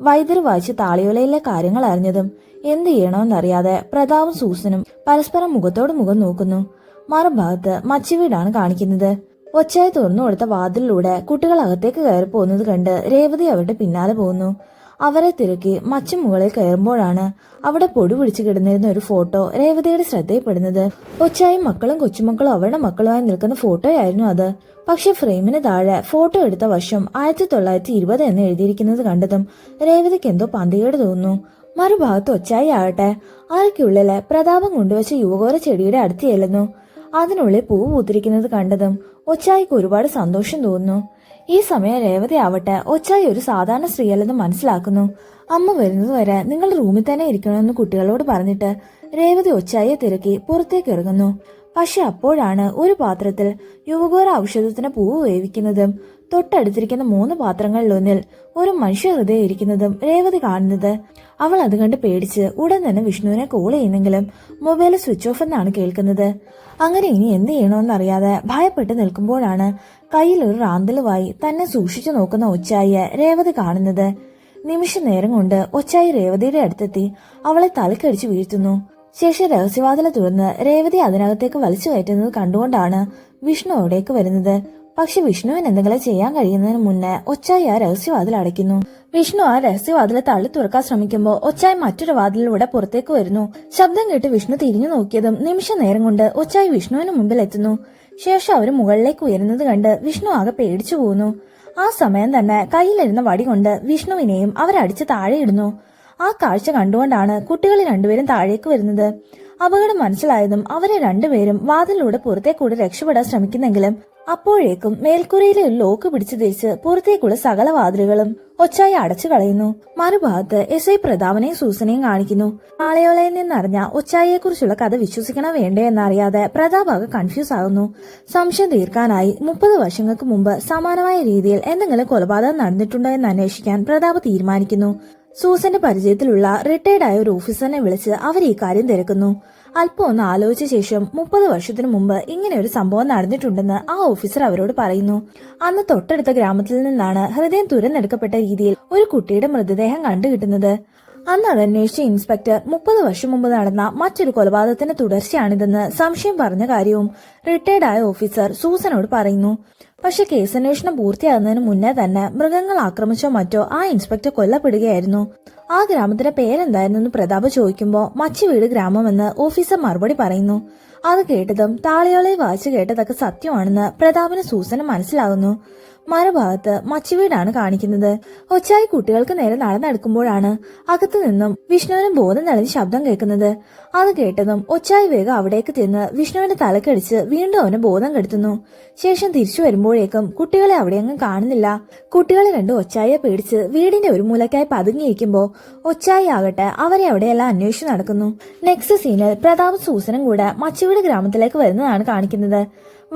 വൈദ്യർ വായിച്ച് താളിയോലയിലെ കാര്യങ്ങൾ അറിഞ്ഞതും എന്ത് ചെയ്യണമെന്നറിയാതെ പ്രതാപും സൂസനും പരസ്പരം മുഖത്തോട് മുഖം നോക്കുന്നു. മറുഭാഗത്ത് മച്ചിവീടാണ് കാണിക്കുന്നത്. ഒച്ചായി തുറന്നു കൊടുത്ത വാതിലിലൂടെ കുട്ടികൾ അകത്തേക്ക് കയറി പോകുന്നത് കണ്ട് രേവതി അവരുടെ പിന്നാലെ പോകുന്നു. അവരെ തിരക്കി മച്ചു മുകളിൽ കയറുമ്പോഴാണ് അവിടെ പൊടി പിടിച്ചു കിടന്നിരുന്ന ഒരു ഫോട്ടോ രേവതിയുടെ ശ്രദ്ധയിൽപ്പെടുന്നത്. ഒച്ചായും മക്കളും കൊച്ചുമക്കളും അവരുടെ മക്കളുമായി നിൽക്കുന്ന ഫോട്ടോയായിരുന്നു അത്. പക്ഷെ ഫ്രെയിമിന് താഴെ ഫോട്ടോ എടുത്ത വർഷം 1920 എന്ന് എഴുതിയിരിക്കുന്നത് കണ്ടതും രേവതിക്ക് എന്തോ പന്തികേട് തോന്നുന്നു. മറുഭാഗത്ത് ഒച്ചായി ആകട്ടെ അരയ്ക്കുള്ളിലെ പ്രതാപം കൊണ്ടുവച്ച യുവകോര ചെടിയുടെ അടുത്ത് ചെല്ലുന്നു. അതിനുള്ളിൽ പൂവ് പൂത്തിരിക്കുന്നത് കണ്ടതും ഒച്ചായിക്ക് ഒരുപാട് സന്തോഷം തോന്നുന്നു. ഈ സമയം രേവതി ആവട്ടെ ഒച്ചായി ഒരു സാധാരണ സ്ത്രീയല്ലെന്ന് മനസ്സിലാക്കുന്നു. അമ്മ വരുന്നതുവരെ നിങ്ങൾ റൂമിൽ തന്നെ ഇരിക്കണമെന്ന് കുട്ടികളോട് പറഞ്ഞിട്ട് രേവതി ഒച്ചായിയെ തിരക്കി പുറത്തേക്ക് ഇറങ്ങുന്നു. പക്ഷെ അപ്പോഴാണ് ഒരു പാത്രത്തിൽ യുവകോര ഔഷധത്തിന് പൂവ് വേവിക്കുന്നതും തൊട്ടടുത്തിരിക്കുന്ന 3 പാത്രങ്ങളിലൊന്നിൽ ഒരു മനുഷ്യ ഹൃദയം ഇരിക്കുന്നതും രേവതി കാണുന്നത്. അവൾ അത് കണ്ട് പേടിച്ച് ഉടൻ തന്നെ വിഷ്ണുവിനെ കോൾ ചെയ്യുന്നെങ്കിലും മൊബൈൽ സ്വിച്ച് ഓഫ് എന്നാണ് കേൾക്കുന്നത്. അങ്ങനെ ഇനി എന്ത് ചെയ്യണമെന്നറിയാതെ ഭയപ്പെട്ട് നിൽക്കുമ്പോഴാണ് കയ്യിൽ ഒരു റാന്തലുമായി തന്നെ സൂക്ഷിച്ചു നോക്കുന്ന ഒച്ചായിയെ രേവതി കാണുന്നത്. നിമിഷ നേരം കൊണ്ട് ഒച്ചായി രേവതിയുടെ അടുത്തെത്തി അവളെ തലക്കടിച്ച് വീഴ്ത്തുന്നു. ശേഷം രഹസ്യവാതില തുറന്ന് രേവതി അതിനകത്തേക്ക് വലിച്ചു കയറ്റുന്നത് കണ്ടുകൊണ്ടാണ് വിഷ്ണു അവിടേക്ക് വരുന്നത്. പക്ഷെ വിഷ്ണുവിന് എന്തെങ്കിലും ചെയ്യാൻ കഴിയുന്നതിന് മുന്നേ ഒച്ചായി ആ രഹസ്യവാതിൽ അടയ്ക്കുന്നു. വിഷ്ണു ആ രഹസ്യവാതിൽ തള്ളി തുറക്കാൻ ശ്രമിക്കുമ്പോൾ ഒച്ചായി മറ്റൊരു വാതിലിലൂടെ പുറത്തേക്ക് വരുന്നു. ശബ്ദം കേട്ട് വിഷ്ണു തിരിഞ്ഞു നോക്കിയതും നിമിഷ നേരം കൊണ്ട് ഒച്ചായി വിഷ്ണുവിന് മുമ്പിൽ എത്തുന്നു. ശേഷം അവർ മുകളിലേക്ക് ഉയരുന്നത് കണ്ട് വിഷ്ണു ആകെ പേടിച്ചു പോകുന്നു. ആ സമയം തന്നെ കയ്യിലിരുന്ന വടി കൊണ്ട് വിഷ്ണുവിനെയും അവരടിച്ച് താഴെയിടുന്നു. ആ കാഴ്ച കണ്ടുകൊണ്ടാണ് കുട്ടികൾ രണ്ടുപേരും താഴേക്ക് വരുന്നത്. അപകടം മനസ്സിലായതും അവരെ രണ്ടുപേരും വാതിലിലൂടെ പുറത്തേക്കൂടെ രക്ഷപ്പെടാൻ ശ്രമിക്കുന്നെങ്കിലും അപ്പോഴേക്കും മേൽക്കൂരയിലെ ഒരു ലോക്ക് പിടിച്ചു തിരിച്ച് പുറത്തേക്കുള്ള സകല വാതിലുകളും ഒച്ചായി അടച്ചു കളയുന്നു. മറുഭാഗത്ത് SI പ്രതാപനെയും സൂസനെയും കാണിക്കുന്നു. ആളയോളയിൽ നിന്നറിഞ്ഞ ഒച്ചായിയെ കുറിച്ചുള്ള കഥ വിശ്വസിക്കണോ വേണ്ടേ എന്നറിയാതെ പ്രതാപ് ആകെ കൺഫ്യൂസ് ആകുന്നു. സംശയം തീർക്കാനായി 30 വർഷങ്ങൾക്ക് മുമ്പ് സമാനമായ രീതിയിൽ എന്തെങ്കിലും കൊലപാതകം നടന്നിട്ടുണ്ടോ എന്ന് അന്വേഷിക്കാൻ പ്രതാപ് തീരുമാനിക്കുന്നു. സൂസന്റെ പരിചയത്തിലുള്ള റിട്ടയർഡ് ആയ ഒരു ഓഫീസറിനെ വിളിച്ച് അവർ ഈ കാര്യം തിരക്കുന്നു. അല്പം ഒന്ന് ആലോചിച്ച ശേഷം 30 വർഷത്തിനു മുമ്പ് ഇങ്ങനെ ഒരു സംഭവം നടന്നിട്ടുണ്ടെന്ന് ആ ഓഫീസർ അവരോട് പറയുന്നു. അന്ന് തൊട്ടടുത്ത ഗ്രാമത്തിൽ നിന്നാണ് ഹൃദയം തുരന്നെടുക്കപ്പെട്ട രീതിയിൽ ഒരു കുട്ടിയുടെ മൃതദേഹം കണ്ടുകിട്ടുന്നത്. അന്ന് അതന്വേഷിച്ച ഇൻസ്പെക്ടർ 30 വർഷം മുമ്പ് നടന്ന മറ്റൊരു കൊലപാതകത്തിന്റെ തുടർച്ചയാണിതെന്ന് സംശയം പറഞ്ഞ കാര്യവും റിട്ടയർഡ് ആയ ഓഫീസർ സൂസനോട് പറയുന്നു. പക്ഷെ കേസന്വേഷണം പൂർത്തിയാകുന്നതിന് മുന്നേ തന്നെ മൃഗങ്ങൾ ആക്രമിച്ചോ മറ്റോ ആ ഇൻസ്പെക്ടർ കൊല്ലപ്പെടുകയായിരുന്നു. ആ ഗ്രാമത്തിന്റെ പേരെന്തായിരുന്നു പ്രതാപ് ചോദിക്കുമ്പോൾ മച്ചിവീട് ഗ്രാമമെന്ന് ഓഫീസർ മറുപടി പറയുന്നു. അത് കേട്ടതും താളിയോളെ വായിച്ചു കേട്ടതൊക്കെ സത്യമാണെന്ന് പ്രതാപിന് സൂസന് മനസ്സിലാകുന്നു. മറുഭാഗത്ത് മച്ചിവീടാണ് കാണിക്കുന്നത്. ഒച്ചായി കുട്ടികൾക്ക് നേരെ നടന്നെടുക്കുമ്പോഴാണ് അകത്തു നിന്നും വിഷ്ണുവിന് ബോധം തെളിഞ്ഞ ശബ്ദം കേൾക്കുന്നത്. അത് കേട്ടതും ഒച്ചായി വേഗം അവിടേക്ക് ചെന്ന് വിഷ്ണുവിന്റെ തലക്കടിച്ച് വീണ്ടും അവന് ബോധം കെടുത്തുന്നു. ശേഷം തിരിച്ചു വരുമ്പോഴേക്കും കുട്ടികളെ അവിടെയൊന്നും കാണുന്നില്ല. കുട്ടികളെ രണ്ടും ഒച്ചായിയെ പേടിച്ച് വീടിന്റെ ഒരു മൂലക്കായി പതുങ്ങിയിരിക്കുമ്പോൾ ഒച്ചായി ആകട്ടെ അവരെ അവിടെയെല്ലാം അന്വേഷിച്ചു നടക്കുന്നു. നെക്സ്റ്റ് സീനിൽ പ്രതാപ് സൂസനും കൂടെ മച്ചിവീട് ഗ്രാമത്തിലേക്ക് വരുന്നതാണ് കാണിക്കുന്നത്.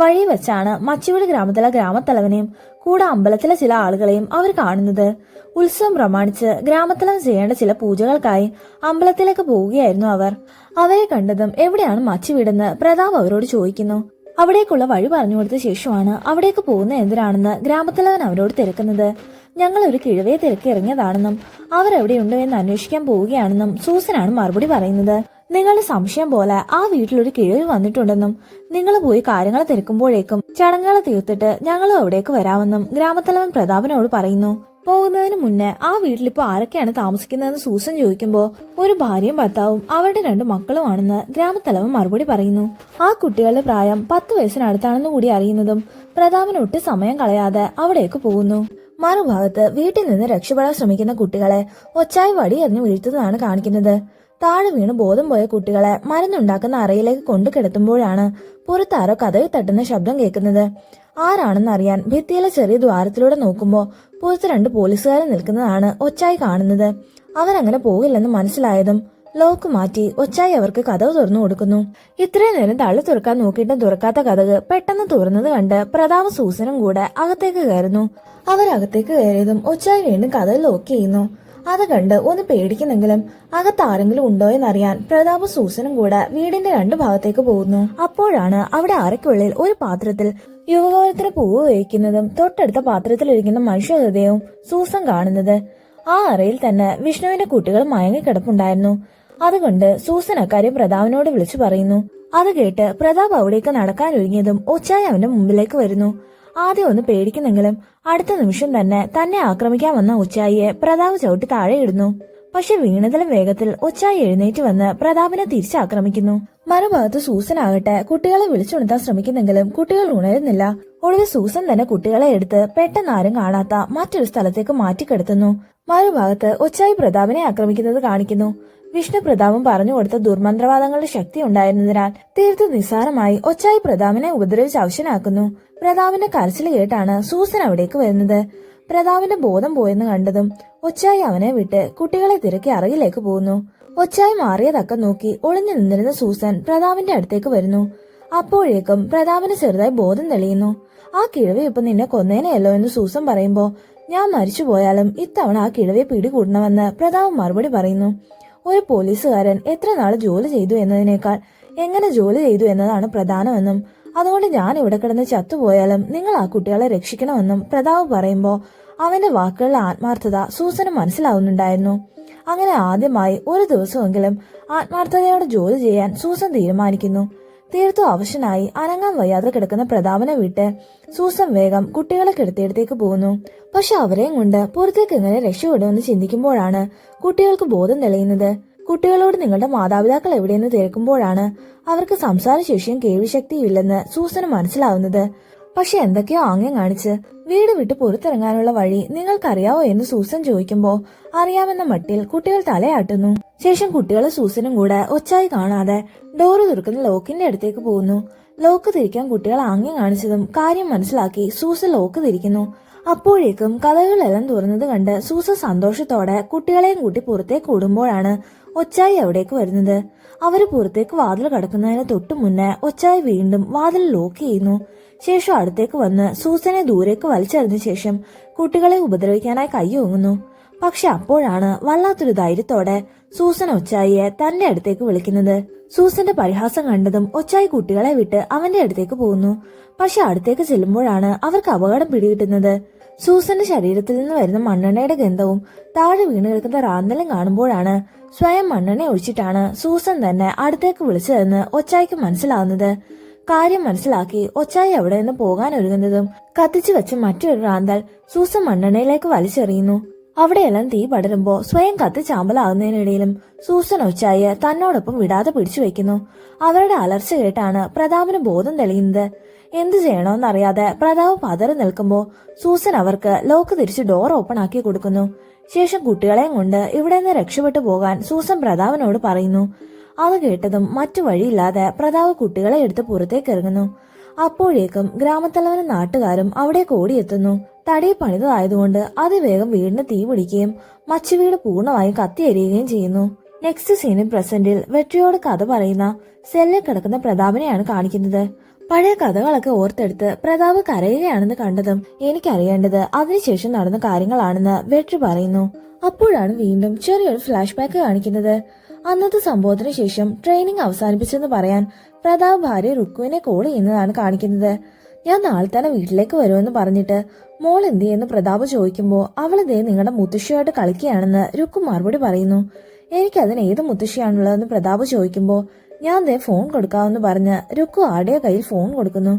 വഴി വെച്ചാണ് മച്ചിവീട് ഗ്രാമത്തിലെ ഗ്രാമത്തലവനെയും കൂടെ അമ്പലത്തിലെ ചില ആളുകളെയും അവർ കാണുന്നത്. ഉത്സവം പ്രമാണിച്ച് ഗ്രാമത്തലവൻ ചെയ്യേണ്ട ചില പൂജകൾക്കായി അമ്പലത്തിലേക്ക് പോവുകയായിരുന്നു അവർ. അവരെ കണ്ടതും എവിടെയാണ് മച്ചിവീടെന്ന് പ്രതാപ് അവരോട് ചോദിക്കുന്നു. അവിടേക്കുള്ള വഴി പറഞ്ഞു കൊടുത്ത ശേഷമാണ് അവിടേക്ക് പോകുന്ന എന്തിനാണെന്ന് ഗ്രാമത്തലവൻ അവരോട് തിരക്കുന്നത്. ഞങ്ങൾ ഒരു കിഴവയെ തിരക്കി ഇറങ്ങിയതാണെന്നും അവരെവിടെയുണ്ടോ എന്ന് അന്വേഷിക്കാൻ പോവുകയാണെന്നും സൂസനാണ് മറുപടി പറയുന്നത്. നിങ്ങളുടെ സംശയം പോലെ ആ വീട്ടിലൊരു കിഴവി വന്നിട്ടുണ്ടെന്നും നിങ്ങൾ പോയി കാര്യങ്ങൾ തിരക്കുമ്പോഴേക്കും ചടങ്ങുകൾ തീർത്തിട്ട് ഞങ്ങളും അവിടേക്ക് വരാമെന്നും ഗ്രാമത്തലവൻ പ്രതാപനോട് പറയുന്നു. പോകുന്നതിന് മുന്നേ ആ വീട്ടിലിപ്പോ ആരൊക്കെയാണ് താമസിക്കുന്നതെന്ന് സൂസൻ ചോദിക്കുമ്പോൾ ഒരു ഭാര്യയും ഭർത്താവും അവരുടെ 2 മക്കളുമാണെന്ന് ഗ്രാമത്തലവൻ മറുപടി പറയുന്നു. ആ കുട്ടികളുടെ പ്രായം 10 വയസ്സിനടുത്താണെന്ന് കൂടി അറിയുന്നതും പ്രതാപൻ ഒട്ടും സമയം കളയാതെ അവിടേക്ക് പോകുന്നു. മറുഭാഗത്ത് വീട്ടിൽ നിന്ന് രക്ഷപ്പെടാൻ ശ്രമിക്കുന്ന കുട്ടികളെ ഒച്ചായി വടി എറിഞ്ഞു വീഴ്ത്തുന്നതാണ് കാണിക്കുന്നത്. താഴെ വീണ് ബോധം പോയ കുട്ടികളെ മരുന്നുണ്ടാക്കുന്ന അറയിലേക്ക് കൊണ്ടു കിടത്തുമ്പോഴാണ് പുറത്താരോ കഥയിൽ തട്ടുന്ന ശബ്ദം കേൾക്കുന്നത്. ആരാണെന്നറിയാൻ ഭിത്തിയിലെ ചെറിയ ദ്വാരത്തിലൂടെ നോക്കുമ്പോൾ പുറത്ത് 2 പോലീസുകാരെ നിൽക്കുന്നതാണ് ഒച്ചായി കാണുന്നത്. അവരങ്ങനെ പോകില്ലെന്ന് മനസ്സിലായതും ലോക്ക് മാറ്റി ഒച്ചായി അവർക്ക് കഥവ് തുറന്നു കൊടുക്കുന്നു. ഇത്രയും നേരം തള്ളി തുറക്കാൻ നോക്കിയിട്ടും തുറക്കാത്ത കഥക് പെട്ടെന്ന് തുറന്നത് കണ്ട് പ്രതാപ് സൂസനും കൂടെ അകത്തേക്ക് കയറുന്നു. അവരകത്തേക്ക് കയറിയതും ഒച്ചായി വീണ്ടും കഥക് ലോക്ക് ചെയ്യുന്നു. അത് കണ്ട് ഒന്ന് പേടിക്കുന്നെങ്കിലും അകത്ത് ആരെങ്കിലും ഉണ്ടോ എന്നറിയാൻ പ്രതാപ് സൂസനും കൂടെ വീടിന്റെ 2 ഭാഗത്തേക്ക് പോകുന്നു. അപ്പോഴാണ് അവിടെ അറയ്ക്കുള്ളിൽ ഒരു പാത്രത്തിൽ യുവകവനത്തിന് പൂവ് വയ്ക്കുന്നതും തൊട്ടടുത്ത പാത്രത്തിലിരിക്കുന്ന മനുഷ്യഹൃദയവും സൂസൻ കാണുന്നത്. ആ അറയിൽ തന്നെ വിഷ്ണുവിന്റെ കുട്ടികൾ മയങ്ങിക്കിടപ്പുണ്ടായിരുന്നു. അതുകൊണ്ട് സൂസൻ അക്കാര്യം പ്രതാപിനോട് വിളിച്ചു പറയുന്നു. അത് കേട്ട് പ്രതാപ് അവിടേക്ക് നടക്കാനൊരുങ്ങിയതും ഒച്ചായി അവന്റെ മുമ്പിലേക്ക് വരുന്നു. ആദ്യം ഒന്ന് പേടിക്കുന്നെങ്കിലും അടുത്ത നിമിഷം തന്നെ ആക്രമിക്കാൻ വന്ന ഒച്ചായിയെ പ്രതാപ് ചവിട്ടി താഴെയിടുന്നു. പക്ഷെ വീണതിലും വേഗത്തിൽ ഒച്ചായി എഴുന്നേറ്റ് വന്ന് പ്രതാപിനെ തിരിച്ചാക്രമിക്കുന്നു. മറുഭാഗത്ത് സൂസൻ ആകട്ടെ കുട്ടികളെ വിളിച്ചുണർത്താൻ ശ്രമിക്കുന്നെങ്കിലും കുട്ടികൾ ഉണരുന്നില്ല. ഒടുവിൽ സൂസൻ തന്നെ കുട്ടികളെ എടുത്ത് പെട്ടെന്ന് ആരും കാണാത്ത മറ്റൊരു സ്ഥലത്തേക്ക് മാറ്റിക്കിടത്തുന്നു. മറുഭാഗത്ത് ഒച്ചായി പ്രതാപിനെ ആക്രമിക്കുന്നത് കാണിക്കുന്നു. വിഷ്ണു പ്രതാപം പറഞ്ഞു കൊടുത്ത ദുർമന്ത്രവാദങ്ങളുടെ ശക്തി ഉണ്ടായിരുന്നതിനാൽ തീർത്തും നിസ്സാരമായി ഒച്ചായി പ്രതാപിനെ ഉപദ്രവിച്ച് അവശനാക്കുന്നു. പ്രതാപിന്റെ കരച്ചിൽ കേട്ടാണ് സൂസൻ അവിടേക്ക് വരുന്നത്. പ്രതാപിന്റെ ബോധം പോയെന്ന് കണ്ടതും ഒച്ചായി അവനെ വിട്ട് കുട്ടികളെ തിരക്കി അറയിലേക്ക് പോകുന്നു. ഒച്ചായി മാറിയതക്കം നോക്കി ഒളിഞ്ഞു നിന്നിരുന്ന സൂസൻ പ്രതാപിന്റെ അടുത്തേക്ക് വരുന്നു. അപ്പോഴേക്കും പ്രതാപിന് ചെറുതായി ബോധം തെളിയുന്നു. ആ കിഴവി ഇപ്പൊ നിന്നെ കൊന്നേനെയല്ലോ എന്ന് സൂസൻ പറയുമ്പോ ഞാൻ മരിച്ചുപോയാലും ഇത്തവണ ആ കിഴവിയെ പിടികൂടണമെന്ന് പ്രതാപ് മറുപടി പറയുന്നു. ഒരു പോലീസുകാരൻ എത്ര നാള് ജോലി ചെയ്തു എന്നതിനേക്കാൾ എങ്ങനെ ജോലി ചെയ്തു എന്നതാണ് പ്രധാനമെന്നും അതുകൊണ്ട് ഞാൻ ഇവിടെ കിടന്ന് ചത്തുപോയാലും നിങ്ങൾ ആ കുട്ടികളെ രക്ഷിക്കണമെന്നും പ്രതാപ് പറയുമ്പോ അവന്റെ വാക്കുകളിലെ ആത്മാർത്ഥത സൂസന് മനസ്സിലാവുന്നുണ്ടായിരുന്നു. അങ്ങനെ ആദ്യമായി ഒരു ദിവസമെങ്കിലും ആത്മാർത്ഥതയോടെ ജോലി ചെയ്യാൻ സൂസൻ തീരുമാനിക്കുന്നു. തീർത്തും അവശനായി അനങ്ങാൻ വയ്യാതെ കിടക്കുന്ന പ്രതാപനെ വിട്ട് സൂസൻ വേഗം കുട്ടികളെ കിടത്തിയിടത്തേക്ക് പോകുന്നു. പക്ഷെ അവരെയും കൊണ്ട് പുറത്തേക്ക് എങ്ങനെ രക്ഷപ്പെടുമെന്ന് ചിന്തിക്കുമ്പോഴാണ് കുട്ടികൾക്ക് ബോധം തെളിയുന്നത്. കുട്ടികളോട് നിങ്ങളുടെ മാതാപിതാക്കൾ എവിടെയെന്ന് തിരക്കുമ്പോഴാണ് അവർക്ക് സംസാരശേഷിയും കേൾവിശക്തിയും ഇല്ലെന്ന് സൂസന് മനസ്സിലാവുന്നത്. പക്ഷെ എന്തൊക്കെയോ ആംഗ്യം കാണിച്ച് വീട് വിട്ട് പുറത്തിറങ്ങാനുള്ള വഴി നിങ്ങൾക്കറിയാവോ എന്ന് സൂസൻ ചോദിക്കുമ്പോ അറിയാമെന്ന മട്ടിൽ കുട്ടികൾ തലയാട്ടുന്നു. ശേഷം കുട്ടികളെ സൂസനും കൂടെ ഒച്ചായി കാണാതെ ഡോറ് തുറക്കുന്ന ലോക്കിന്റെ അടുത്തേക്ക് പോകുന്നു. ലോക്ക് തിരിക്കാൻ കുട്ടികൾ ആംഗ്യം കാണിച്ചതും കാര്യം മനസ്സിലാക്കി സൂസൻ ലോക്ക് തിരിക്കുന്നു. അപ്പോഴേക്കും കഥകളെല്ലാം തുറന്നത് കണ്ട് സൂസൻ സന്തോഷത്തോടെ കുട്ടികളെയും കൂട്ടി പുറത്തേക്ക് ഓടുമ്പോഴാണ് ഒച്ചായി അവിടേക്ക് വരുന്നത്. അവര് പുറത്തേക്ക് വാതിൽ കടക്കുന്നതിന് തൊട്ടു മുന്നേ ഒച്ചായി വീണ്ടും വാതിൽ ലോക്ക് ചെയ്യുന്നു. ശേഷം അടുത്തേക്ക് വന്ന് സൂസനെ ദൂരേക്ക് വലിച്ചെറിഞ്ഞ ശേഷം കുട്ടികളെ ഉപദ്രവിക്കാനായി കൈ ഓങ്ങുന്നു. പക്ഷെ അപ്പോഴാണ് വല്ലാത്തൊരു ധൈര്യത്തോടെ സൂസൻ ഒച്ചായിയെ തന്റെ അടുത്തേക്ക് വിളിക്കുന്നത്. സൂസന്റെ പരിഹാസം കണ്ടതും ഒച്ചായി കുട്ടികളെ വിട്ട് അവന്റെ അടുത്തേക്ക് പോകുന്നു. പക്ഷെ അടുത്തേക്ക് ചെല്ലുമ്പോഴാണ് അവർക്ക് അപകടം പിടികിട്ടുന്നത്. സൂസന്റെ ശരീരത്തിൽ നിന്ന് വരുന്ന മണ്ണെണ്ണയുടെ ഗന്ധവും താഴെ വീണ് കിടക്കുന്ന റാന്തലും കാണുമ്പോഴാണ് സ്വയം മണ്ണെണ്ണ ഒഴിച്ചിട്ടാണ് സൂസൻ തന്നെ അടുത്തേക്ക് വിളിച്ചതെന്ന് ഒച്ചായിക്ക് മനസ്സിലാവുന്നത്. കാര്യം മനസ്സിലാക്കി ഒച്ചായി അവിടെ നിന്ന് പോകാൻ ഒരുങ്ങുന്നതും കത്തിച്ചു വെച്ച മറ്റൊരു റാന്തൽ സൂസൻ മണ്ണെണ്ണയിലേക്ക് വലിച്ചെറിയുന്നു. അവിടെയെല്ലാം തീ പടരുമ്പോ സ്വയം കത്തിച്ചാമ്പലാകുന്നതിനിടയിലും സൂസൻ ഒച്ചായിയെ തന്നോടൊപ്പം വിടാതെ പിടിച്ചു വെക്കുന്നു. അവരുടെ അലർച്ച കേട്ടാണ് പ്രതാപിന് ബോധം തെളിയുന്നത്. എന്തു ചെയ്യണോന്നറിയാതെ പ്രതാപ് പതറി നിൽക്കുമ്പോ സൂസൻ അവർക്ക് ലോക്ക് തിരിച്ച് ഡോർ ഓപ്പൺ ആക്കി കൊടുക്കുന്നു. ശേഷം കുട്ടികളെയും കൊണ്ട് ഇവിടെ നിന്ന് രക്ഷപ്പെട്ടു പോകാൻ സൂസൻ പ്രതാപിനോട് പറയുന്നു. അത് കേട്ടതും മറ്റു വഴിയില്ലാതെ പ്രതാപ് കുട്ടികളെ എടുത്ത് പുറത്തേക്ക് ഇറങ്ങുന്നു. അപ്പോഴേക്കും ഗ്രാമത്തലവനും നാട്ടുകാരും അവിടെ ഓടിയെത്തുന്നു. തടി പണിതായതുകൊണ്ട് അതിവേഗം വീടിന് തീ പിടിക്കുകയും മച്ചുവീട് പൂർണ്ണമായും കത്തിയെരിയുകയും ചെയ്യുന്നു. നെക്സ്റ്റ് സീനിൽ പ്രസന്റിൽ വെട്രിയോട് കഥ പറയുന്ന സെല്ലിൽ കിടക്കുന്ന പ്രതാപിനെയാണ് കാണിക്കുന്നത്. പഴയ കഥകളൊക്കെ ഓർത്തെടുത്ത് പ്രതാപ് കരയുകയാണെന്ന് കണ്ടതും എനിക്കറിയേണ്ടത് അതിനുശേഷം നടന്ന കാര്യങ്ങളാണെന്ന് വെട്രി പറയുന്നു. അപ്പോഴാണ് വീണ്ടും ചെറിയൊരു ഫ്ലാഷ് ബാക്ക് കാണിക്കുന്നത്. അന്നത്തെ സംഭവത്തിന് ശേഷം ട്രെയിനിങ് അവസാനിപ്പിച്ചെന്ന് പറയാൻ പ്രതാപ് ഭാര്യ റുക്കുവിനെ കോൾ ചെയ്യുന്നതാണ് കാണിക്കുന്നത്. ഞാൻ നാളെ തന്നെ വീട്ടിലേക്ക് വരുമെന്ന് പറഞ്ഞിട്ട് മോൾ എന്തിയെന്ന് പ്രതാപ് ചോദിക്കുമ്പോൾ അവളിതേ നിങ്ങളുടെ മുത്തശ്ശിയായിട്ട് കളിക്കുകയാണെന്ന് റുക്കു മറുപടി പറയുന്നു. എനിക്കതിന് ഏത് മുത്തശ്ശിയാണുള്ളതെന്ന് പ്രതാപ് ചോദിക്കുമ്പോൾ ഞാൻ ദേ ഫോൺ കൊടുക്കാമെന്ന് പറഞ്ഞ് റുക്കു ആരുടെ കയ്യിൽ ഫോൺ കൊടുക്കുന്നു.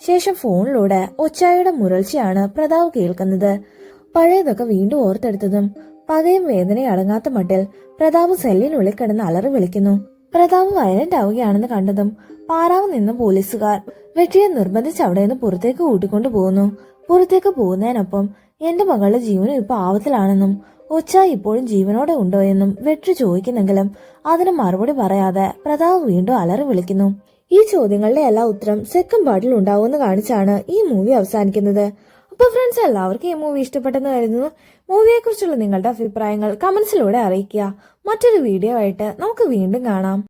ശേഷം ഫോണിലൂടെ ഒച്ചായിയുടെ മുരൾച്ചയാണ് പ്രതാപ് കേൾക്കുന്നത്. പഴയതൊക്കെ വീണ്ടും ഓർത്തെടുത്തതും പകയും വേദനയും അടങ്ങാത്ത മട്ടിൽ പ്രതാപ് സെല്ലിനുള്ളിൽ കിടന്ന് അലറി വിളിക്കുന്നു. പ്രതാപ് വയലന്റ് ആവുകയാണെന്ന് കണ്ടതും പാറാവ് നിന്ന പോലീസുകാർ വെട്രിയെ നിർബന്ധിച്ച് അവിടെ നിന്ന് പുറത്തേക്ക് കൂട്ടിക്കൊണ്ടു പോകുന്നു. പുറത്തേക്ക് പോകുന്നതിനൊപ്പം എന്റെ മകളുടെ ജീവനും ഇപ്പൊ ആപത്തിലാണെന്നും ഒച്ചായി ഇപ്പോഴും ജീവനോടെ ഉണ്ടോ എന്നും വെട്രി ചോദിക്കുന്നെങ്കിലും അതിന് മറുപടി പറയാതെ പ്രതാപ് വീണ്ടും അലറി വിളിക്കുന്നു. ഈ ചോദ്യങ്ങളുടെ എല്ലാ ഉത്തരം സെക്കൻഡ് പാർട്ടിൽ ഉണ്ടാവുമെന്ന് കാണിച്ചാണ് ഈ മൂവി അവസാനിക്കുന്നത്. അപ്പൊ ഫ്രണ്ട്സ്, എല്ലാവർക്കും ഈ മൂവി ഇഷ്ടപ്പെട്ടെന്ന് കരുതുന്നു. മൂവിയെ കുറിച്ചുള്ള നിങ്ങളുടെ അഭിപ്രായങ്ങൾ കമന്റ്സിലൂടെ അറിയിക്കുക. മറ്റൊരു വീഡിയോ ആയിട്ട് നമുക്ക് വീണ്ടും കാണാം.